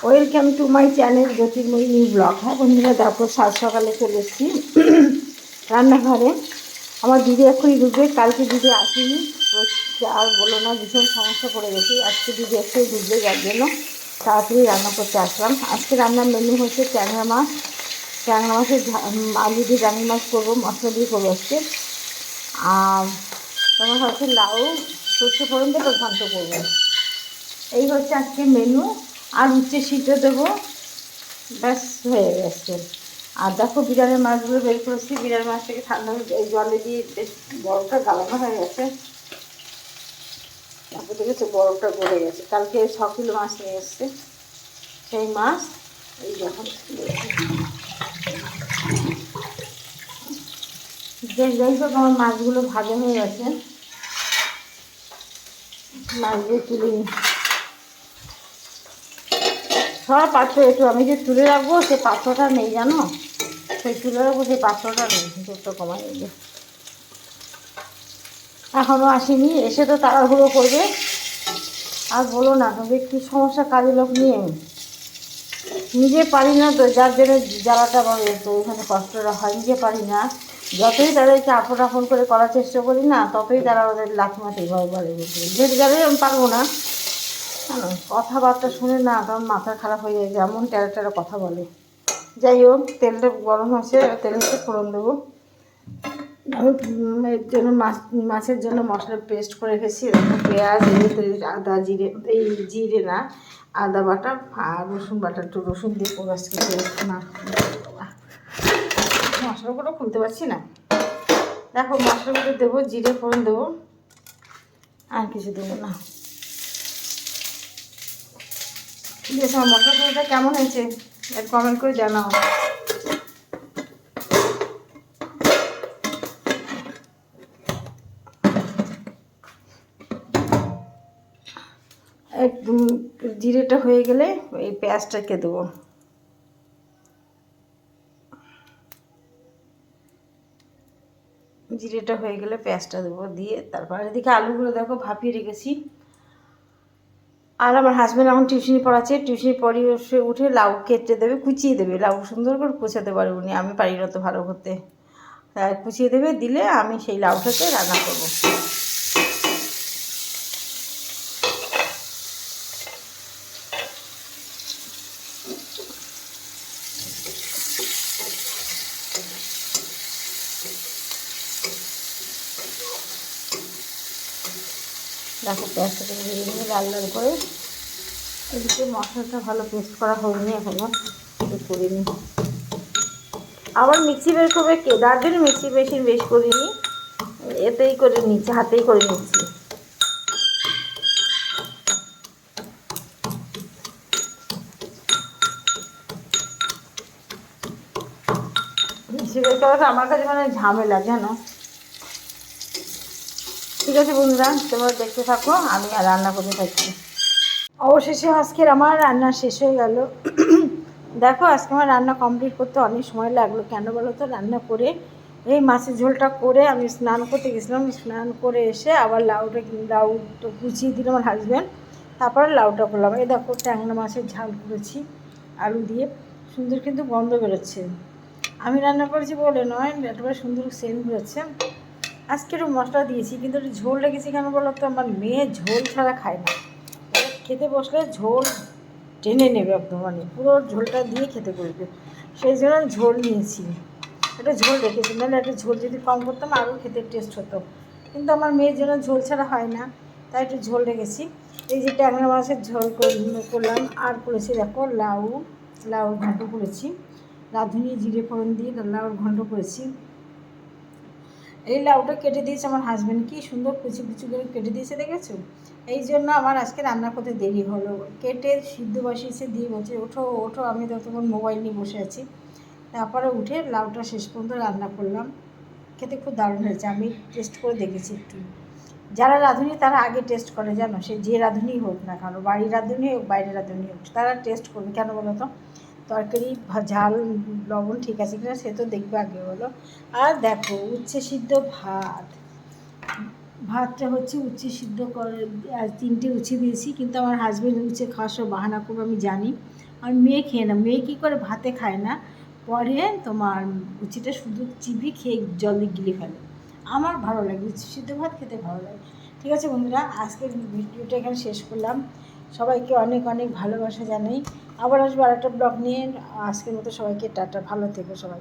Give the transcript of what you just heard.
Welcome to my channel Jyotirmoyee new blog. হ্যাঁ বন্ধুরা, দেখো সাত সকালে চলে এসেছি রান্নাঘরে। আমার দিদি এখনই ঢুকবে, কালকে দিদি আসেনি। আর বলো না, ভীষণ সমস্যা পড়ে গেছি। আজকে দিদি একটু ঢুকবে, যার জন্য তাড়াতাড়ি রান্না করতে আসলাম। আজকে রান্নার মেনু হচ্ছে ট্যাংরা মাছ। ট্যাংরা মাছের আলু দিয়ে ট্যাংরা মাছ করবো, মশলা দিয়ে করবো আজকে। আর তোমার হচ্ছে লাউ সর্ষে ফোড়ন দিয়ে ঘন্ট করবো। এই হচ্ছে আজকে মেনু। আর উচ্ছে সিদ্ধ দেবো, ব্যাস হয়ে গেছে। আর দেখো বিড়ালের মাছগুলো বের করেছি। বিড়াল মাছ থেকে ঠান্ডা এই জলে দিয়ে বেশ বরফটা গালানো হয়ে গেছে। তারপর দেখেছে বরফটা গলে গেছে। কালকে 6 কিলো মাছ নিয়ে এসছে, সেই মাছ এই যখন যাই হোক আমার মাছগুলো ভাজা হয়ে গেছে। মাছগুলো তুলে সব পাত্র একটু আমি যে তুলে রাখবো, সে পাত্রটা নেই জানো। সেই তুলে রাখবো, সেই পাত্রটা নেই, দুধটা কমাই নেবে। এখনও আসেনি, এসে তো তাড়াহুড়ো করবে। আর বলো না, তবে কী সমস্যা কাজের লোক নিয়ে। নিজে পারি না তো, যার জন্য জ্বালাটা বলে তো ওইখানে কষ্টটা হয়। নিজে পারি না, যতই তাদেরকে আপন করে করার চেষ্টা করি না, ততই তারা ওদের লাথি মাথি ভয় বলে। যেতে গেলে আমি পারবো না, কথাবার্তা শুনে না কারণ মাথা খারাপ হয়ে যায়, যেমন টেরা টেরা কথা বলে। যাই হোক, তেলটা গরম হয়েছে, তেলের সাথে ফোড়ন দেবো। আমি এর জন্য মাছের জন্য মশলা পেস্ট করে রেখেছি। পেঁয়াজ, আদা, জিরে, এই জিরে না, আদা বাটা আর রসুন বাটা। একটু রসুন দিয়ে পুরো আজকে না, মশলাগুলো খুলতে পারছি না। দেখো মশলাগুলো দেবো, জিরে ফোড়ন দেবো, আর কিছু দেবো না। বেশ, আমার মশলাটা কেমন হয়েছে একটু কমেন্ট করে জানাও। একদম জিরেটা হয়ে গেলে এই পেঁয়াজটাকে দেবো। জিরেটা হয়ে গেলে পেঁয়াজটা দেবো, দিয়ে তারপর এদিকে আলুগুলো দেখো ভাপিয়ে রেখেছি। আর আমার হাজব্যান্ড এখন টিউশনি পড়াচ্ছে, টিউশনি পড়িয়ে উঠে লাউ কেটে দেবে, কুচিয়ে দেবে। লাউ সুন্দর করে কুচাতে পারে উনি, আমি পারি না তো ভালো করতে। তাই কুচিয়ে দেবে, দিলে আমি সেই লাউটাকে রান্না করবো। দেখো পেঁয়াজটাকে ভেজে নিয়ে লাল লাল করে। এদিকে মশলাটা ভালো পেস্ট করা হয়নি এখনো, একটু করে নিই। আবার মিক্সি বের করবে কে, যার জন্য মিক্সি বেশ করিনি, এতেই করে নিচ্ছি, হাতেই করে নিচ্ছি। মিক্সি বের করাটা আমার কাছে মানে ঝামেলা জানো। ঠিক আছে বন্ধুরা, তোমরা দেখতে থাকো, আমি আর রান্না করতে থাকি। অবশেষে আজকের আমার রান্না শেষ হয়ে গেল। দেখো আজকে আমার রান্না কমপ্লিট করতে অনেক সময় লাগলো। কেন বলো তো, রান্না করে এই মাছের ঝোলটা করে আমি স্নান করতে গেছিলাম। স্নান করে এসে আবার লাউটা কুচিয়ে দিল আমার হাজব্যান্ড। তারপরে লাউটা করলাম। এই দেখো ট্যাংরা মাছের ঝাল করেছি আলু দিয়ে, সুন্দর কিন্তু গন্ধ বেরোচ্ছে। আমি রান্না করেছি বলে নয়, একেবারে সুন্দর সেন্ট বেরোচ্ছে। আজকে একটু মশলা দিয়েছি, কিন্তু একটু ঝোল রেখেছি। কেন বলো তো, আমার মেয়ে ঝোল ছাড়া খায় না। খেতে বসলে ঝোল টেনে নেবে একদম, মানে পুরো ঝোলটা দিয়ে খেতে করবে। সেই জন্য ঝোল নিয়েছি, একটা ঝোল রেখেছি। নাহলে একটা ঝোল যদি কম করতাম আরও খেতে টেস্ট হতো, কিন্তু আমার মেয়ের জন্য ঝোল ছাড়া হয় না, তাই একটু ঝোল রেখেছি। এই যে ট্যাংরা মাছের ঝোল করলাম। আর করেছি দেখো লাউর ঘন্ট করেছি, রাঁধুনি জিরে ফোড়ন দিয়ে লাউর ঘন্ট করেছি। এই লাউটা কেটে দিয়েছে আমার হাজব্যান্ড, কি সুন্দর কুচি কুচি করে কেটে দিয়েছে, দেখেছো? এই জন্য আমার আজকে রান্না করতে দেরি হলো। কেটে সিদ্ধ বসিয়েছে, দিয়ে বলছে ওঠো ওঠো, আমি ততক্ষণ মোবাইল নিয়ে বসে আছি। তারপরে উঠে লাউটা শেষ পর্যন্ত রান্না করলাম। খেতে খুব দারুণ হয়েছে, আমি টেস্ট করে দেখেছি একটু। যারা রাঁধুনি তারা আগে টেস্ট করে, জানো, সে যে রাঁধুনি হোক না কেন, বাড়ির রাঁধুনি হোক বাইরের রাঁধুনি হোক, তারা টেস্ট করবে। কেন বলো তো, তরকারি ঝাল লবণ ঠিক আছে কিনা সে তো দেখবে আগে বলো। আর দেখো উচ্ছে সিদ্ধ ভাত, ভাতটা হচ্ছে উচ্ছে সিদ্ধ করে, আর 3টে উচ্ছে দিয়েছি, কিন্তু আমার হাজব্যান্ড উচ্ছে খাওয়ার সব বাহানা করবে আমি জানি। আর মেয়ে খেয়ে না, মেয়ে কী করে ভাতে খায় না, পরে তোমার উচ্ছেটা শুধু চিবি খেয়ে জল দিয়ে গিলে ফেলে। আমার ভালো লাগে, উচ্ছে সিদ্ধ ভাত খেতে ভালো লাগে। ঠিক আছে বন্ধুরা, আজকের ভিডিওটা এখানে শেষ করলাম। সবাইকে অনেক অনেক ভালোবাসা জানাই। আবার আসবো আরেকটা ব্লগ নিয়ে। আজকের মতো সবাইকে টাটা, ভালো থেকো সবাই।